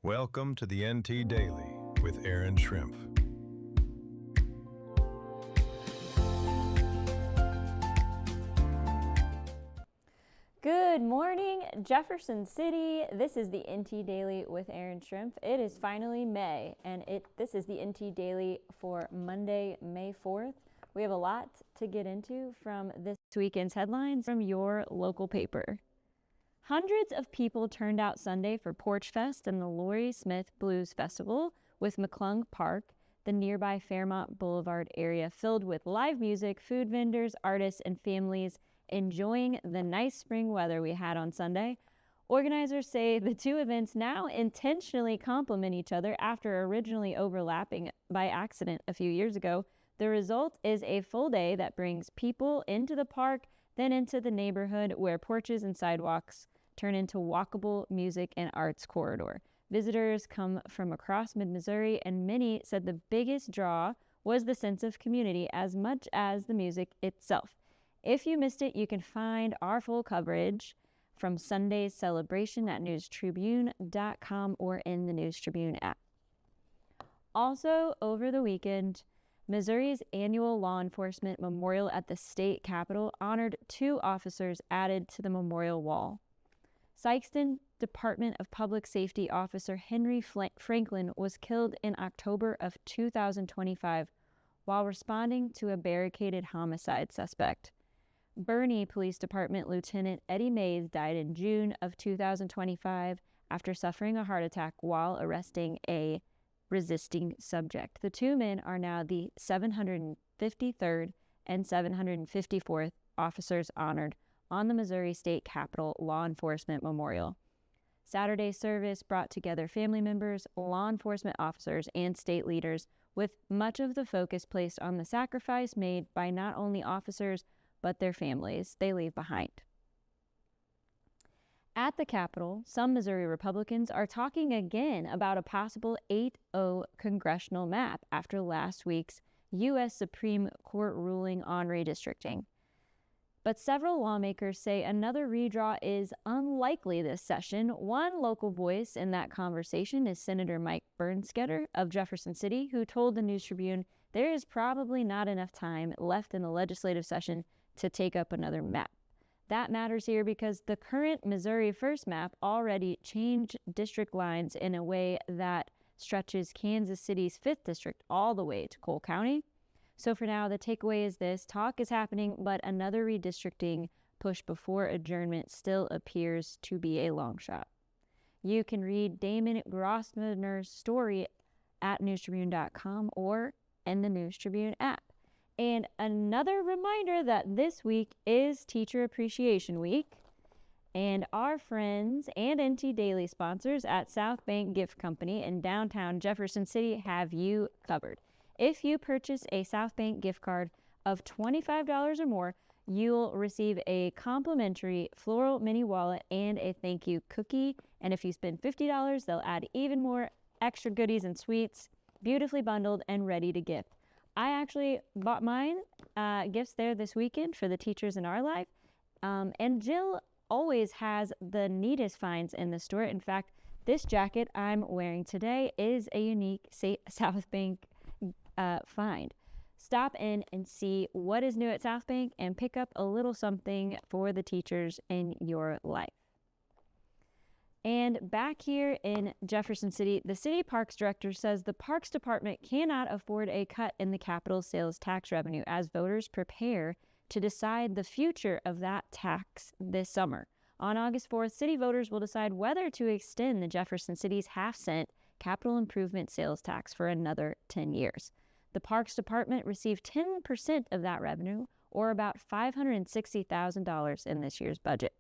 Welcome to the NT Daily with Erin Schrimpf. Good morning, Jefferson City. This is the NT Daily with Erin Schrimpf. It is finally May, and this is the NT Daily for Monday, May 4th. We have a lot to get into from this weekend's headlines from your local paper. Hundreds of people turned out Sunday for Porchfest and the Lorie Smith Blues Festival, with McClung Park, the nearby Fairmont Boulevard area, filled with live music, food vendors, artists, and families enjoying the nice spring weather we had on Sunday. Organizers say the two events now intentionally complement each other after originally overlapping by accident a few years ago. The result is a full day that brings people into the park, then into the neighborhood where porches and sidewalks turn into walkable music and arts corridor. Visitors come from across mid-Missouri, and many said the biggest draw was the sense of community as much as the music itself. If you missed it, you can find our full coverage from Sunday's celebration at newstribune.com or in the News Tribune app. Also, over the weekend, Missouri's annual law enforcement memorial at the state capitol honored two officers added to the memorial wall. Sikeston Department of Public Safety officer Henry Franklin was killed in October of 2025 while responding to a barricaded homicide suspect. Bernie Police Department Lieutenant Eddie Mays died in June of 2025 after suffering a heart attack while arresting a resisting subject. The two men are now the 753rd and 754th officers honored on the Missouri State Capitol Law Enforcement Memorial. Saturday's service brought together family members, law enforcement officers, and state leaders, with much of the focus placed on the sacrifice made by not only officers, but their families they leave behind. At the Capitol, some Missouri Republicans are talking again about a possible 8-0 congressional map after last week's U.S. Supreme Court ruling on redistricting. But several lawmakers say another redraw is unlikely this session. One local voice in that conversation is Senator Mike Bernskoetter of Jefferson City, who told the News Tribune there is probably not enough time left in the legislative session to take up another map. That matters here because the current Missouri First map already changed district lines in a way that stretches Kansas City's 5th district all the way to Cole County. So for now, the takeaway is this: talk is happening, but another redistricting push before adjournment still appears to be a long shot. You can read Damon Grossmaner's story at newstribune.com or in the News Tribune app. And another reminder that this week is Teacher Appreciation Week, and our friends and NT Daily sponsors at South Bank Gift Company in downtown Jefferson City have you covered. If you purchase a South Bank gift card of $25 or more, you'll receive a complimentary floral mini wallet and a thank you cookie. And if you spend $50, they'll add even more extra goodies and sweets, beautifully bundled and ready to gift. I actually bought mine gifts there this weekend for the teachers in our life. And Jill always has the neatest finds in the store. In fact, this jacket I'm wearing today is a unique South Bank find. Stop in and see what is new at South Bank and pick up a little something for the teachers in your life. And back here in Jefferson City, the city parks director says the Parks Department cannot afford a cut in the capital sales tax revenue as voters prepare to decide the future of that tax this summer. On August 4th, city voters will decide whether to extend the Jefferson City's half-cent capital improvement sales tax for another 10 years. The Parks Department received 10% of that revenue, or about $560,000 in this year's budget.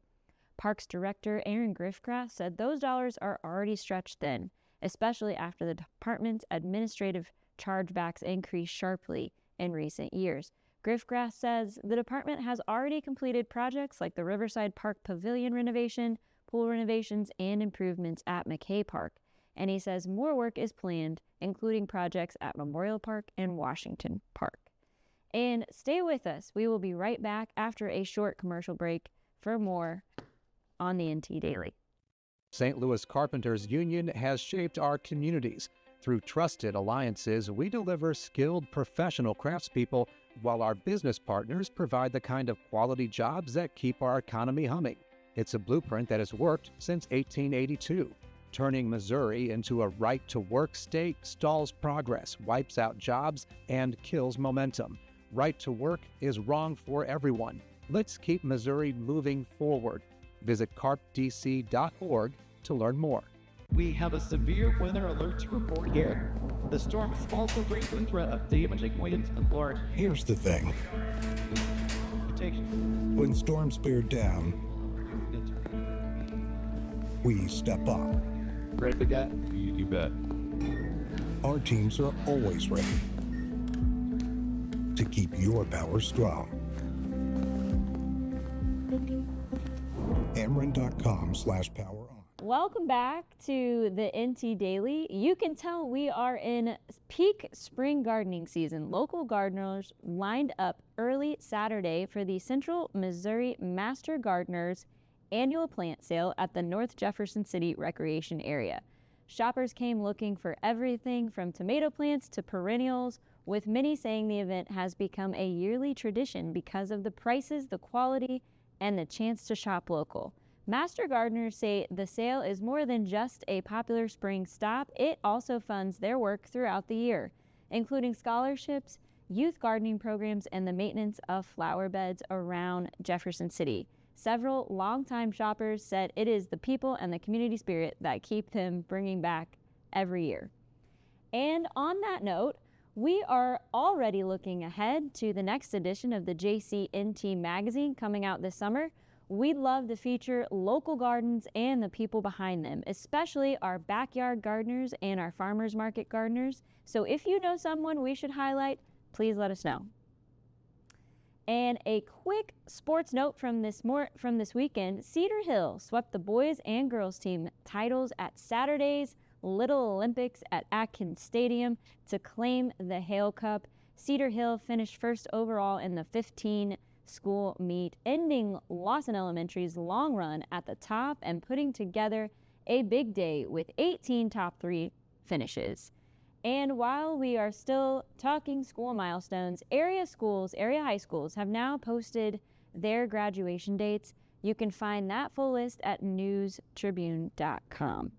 Parks Director Erin Schrimpf said those dollars are already stretched thin, especially after the department's administrative chargebacks increased sharply in recent years. Schrimpf says the department has already completed projects like the Riverside Park Pavilion renovation, pool renovations, and improvements at McKay Park. And he says more work is planned, including projects at Memorial Park and Washington Park. And stay with us. We will be right back after a short commercial break for more on the NT Daily. St. Louis Carpenters Union has shaped our communities. Through trusted alliances, we deliver skilled professional craftspeople while our business partners provide the kind of quality jobs that keep our economy humming. It's a blueprint that has worked since 1882. Turning Missouri into a right-to-work state stalls progress, wipes out jobs, and kills momentum. Right to work is wrong for everyone. Let's keep Missouri moving forward. Visit carpdc.org to learn more. We have a severe weather alert to report here. The storm is also raising threat of damaging winds and Lorie. Here's the thing. When storms bear down, we step up. Ready to go? You bet. Our teams are always ready to keep your power strong. Ameren.com/power on. Welcome back to the NT Daily. You can tell we are in peak spring gardening season. Local gardeners lined up early Saturday for the Central Missouri Master Gardeners annual plant sale at the North Jefferson City Recreation Area. Shoppers came looking for everything from tomato plants to perennials, with many saying the event has become a yearly tradition because of the prices, the quality, and the chance to shop local. Master gardeners say the sale is more than just a popular spring stop. It also funds their work throughout the year, including scholarships, youth gardening programs, and the maintenance of flower beds around Jefferson City. Several longtime shoppers said it is the people and the community spirit that keep them bringing back every year. And on that note, we are already looking ahead to the next edition of the JCNT magazine coming out this summer. We'd love to feature local gardens and the people behind them, especially our backyard gardeners and our farmers market gardeners. So if you know someone we should highlight, please let us know. And a quick sports note from this weekend, Cedar Hill swept the boys and girls team titles at Saturday's Little Olympics at Atkins Stadium to claim the Hale Cup. Cedar Hill finished first overall in the 15 school meet, ending Lawson Elementary's long run at the top and putting together a big day with 18 top 3 finishes. And while we are still talking school milestones, area high schools have now posted their graduation dates. You can find that full list at newstribune.com.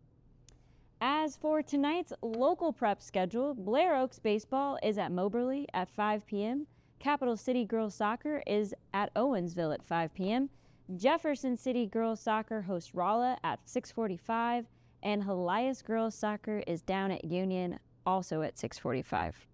As for tonight's local prep schedule, Blair Oaks baseball is at Moberly at 5 p.m. Capital City girls soccer is at Owensville at 5 p.m. Jefferson City girls soccer hosts Rolla at 6:45, and Helias girls soccer is down at Union also at 6:45.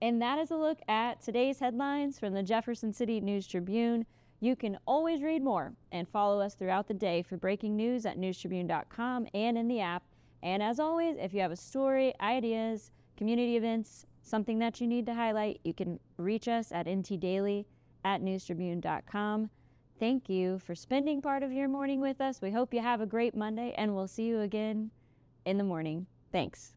And that is a look at today's headlines from the Jefferson City News Tribune. You can always read more and follow us throughout the day for breaking news at newstribune.com and in the app. And as always, if you have a story, ideas, community events, something that you need to highlight, you can reach us at ntdaily@newstribune.com. Thank you for spending part of your morning with us. We hope you have a great Monday, and we'll see you again in the morning. Thanks.